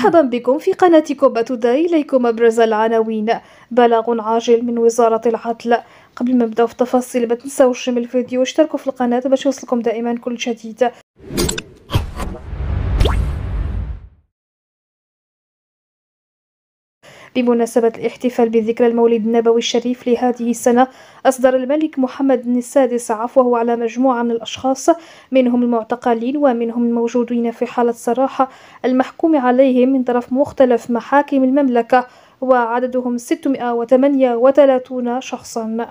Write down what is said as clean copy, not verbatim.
مرحبا بكم في قناتكم باتوداي. إليكم أبرز العناوين. بلاغ عاجل من وزارة العدل. قبل ما نبداو في التفاصيل ما تنساوش من الفيديو واشتركوا في القناة باش يوصلكم دائما كل جديد. بمناسبة الاحتفال بذكرى المولد النبوي الشريف لهذه السنة، أصدر الملك محمد السادس عفوه على مجموعة من الأشخاص، منهم المعتقلين ومنهم الموجودين في حالة سراح المحكوم عليهم من طرف مختلف محاكم المملكة، وعددهم 638 شخصا.